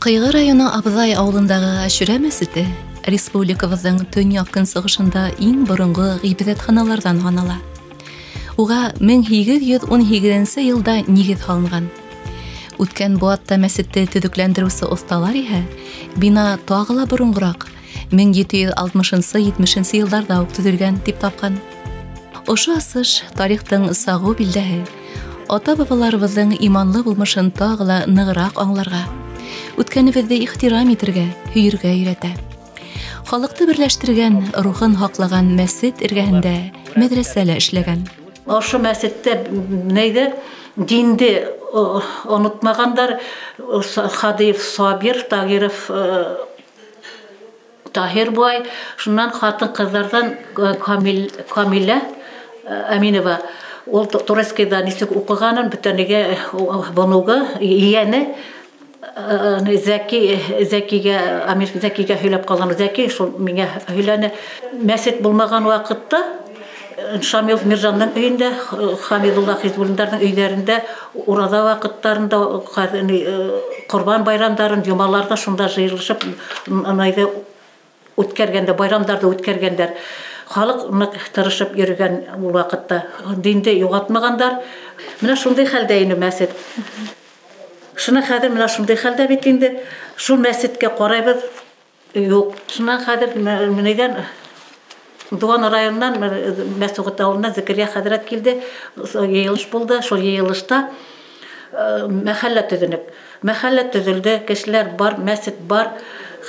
Кыйгы районы Абзай авылындагы Ашура мәсете республикабыздың төньяк-көнчыгышында иң борынгы гыйбадәтханалардан санала. Уга 1818 елда нигез салынган. Үткән бу атта мәсетте төзекләндерүче осталар иһә бина тагыла борынгырак 1760-70 елларда ук төзелгән дип тапкан. Ошо асыш тарихтың сагу билдәһе, ата-бабаларыбызның иманлы булмышын тагыла ныграк аңларга, үткәнебезне ихтирам итәргә, һөергә өйрәтә. Халыкты берләштергән, рухын хаклаган мәсет эргәһендә мәдрәсәләр эшләгән. Ошо мәсеттә нәйдә динде онытмагандар Хадиев Сабир, Тагиров Tahir бай, шуннан хатын кызлардан Камилә Әминова. Ол Турецкийда нисек укыганын бүтәнегә бонуга ияне Зәкигә Амир Зәкигә һөйләп калган. Зәки шул миңа һөйләне. Мәсет булмаган вакытта Шамил Мирҗанның өендә, Хамидулла Хизбуллиндарның өйләрендә, урада вакытларында Корбан байрамдарын, юмаларда шунда җыелышып, найда үткәргәндә, байрамдарда үткәргәндәр. Халык тырышып йөргән ул вакытта. Динде югатмагандар. Менә шундый хәлдә ине мәсет. Шуны хәзер менә шундый хәлдә бит инде. Шул мәсеткә карайбыз. Юк. Шуннан хәзер менәдән Дуан районынан Мәсүгат авылына Закирия хәзрәт килде. Йыелыш булды. Шул йыелышта мәхәллә төзенек. Мәхәллә төзелде. Кешеләр бар, мәсет бар.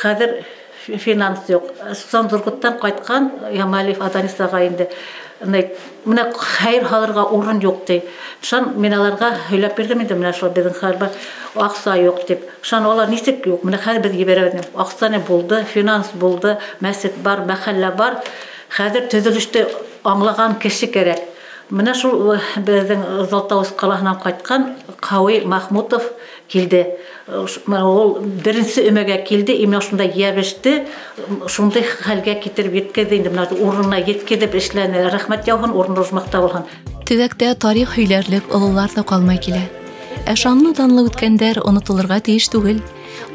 Хәзер финанс юк. Санзургуттан кайткан Ямалиев Аданис ага инде. Менә хәйр халырга урын юк ди. Шан мен аларга һөйләп бирдем инде, менә шул безнең хәлбә акса юк дип. Шан алар нисек юк? Менә хәзер безгә бирәләр. Аксаны булды, финанс булды, мәсет бар, мәхәллә бар. Хәзер төзелеште аңлаган кеше кирәк. Менә шул безнең Золотоуыз каласыннан кайткан Кауи Махмутов килде. Ул беренче өмәгә килде, именно шунда ябышты, шундай хәлгә китереп yetkәзде инде, менә урынына yetkәзеп эшләне. Рәхмәт яуган, урын узмакта булган. Төзәктә тарих һөйләрлек олылар да калмай килә. Шанлы-данлы үткәндәр онытылырга тиеш түгел.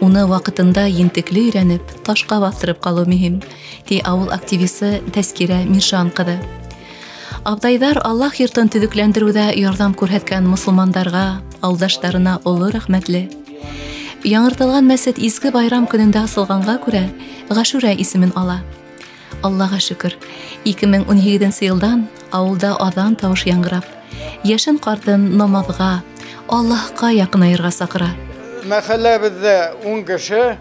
Уны вакытында ентекле өйрәнеп, ташка бастырып калу мөһим, ди авыл активисты Тәскирә Миршан кызы. Абдайдар Аллаһ йортын төзекләндерүдә ярдәм күрсәткән мусулмандарга, алдашларына олы рәхмәтле. Яңыртылган мәсет изге байрам көнендә асылганга күрә Гашура исемен ала. Аллаһка шөкер, 2017 елдан авылда адан тавыш яңгырап, яшен картын намазга, Аллаһка якынайырга сакыра. Мәхәлләбездә 10 кеше,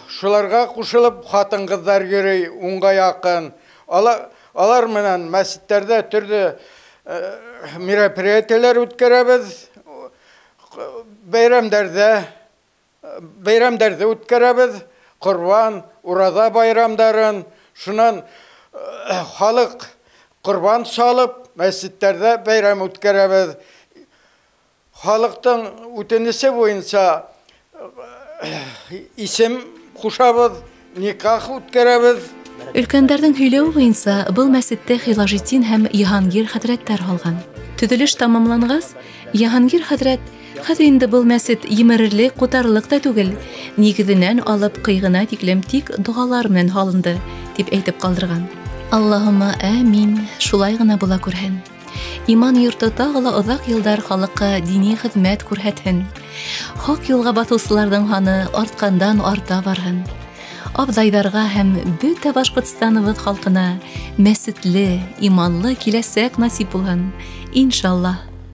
шуларга кушылып хатын-кызлар йөри, 10га якын. Алар менән мәсеттәрдә төрле мероприятияләр үткәрәбез. Бәйрәмдәрдә үткәрәбез. Корбан, урада байрамдарын, шуннан халык корбан салып, мәсеттәрдә бәйрәм үткәрәбез. Халыктың үтенеше буенча исем кушабыз, никах үткәрәбез. Өлкәндәрнең һөйләү буенча был мәсеттә Хилажетдин һәм Яһангир хәзрәтләр алган. Төзелеш тамамлангач, Яһангир хәзрәт хәзер инде был мәсет йимерерлек, кутарлык та түгел, нигезеннән алып кыйгына тиклем тик дугалар белән халынды дип әйтеп калдырган. Аллаһумма амин. Шулай гына була күрһен. Иман йорты тагыла озак елдар халыкка дини хезмәт күрһәтһен. Хак юлга басучыларның ханы арткандан арта барһын. Абзайдарга һәм бөтә Башкортстаныбыз халкына мәсетле, иманлы киләсәк насип булһын. Иншаллах.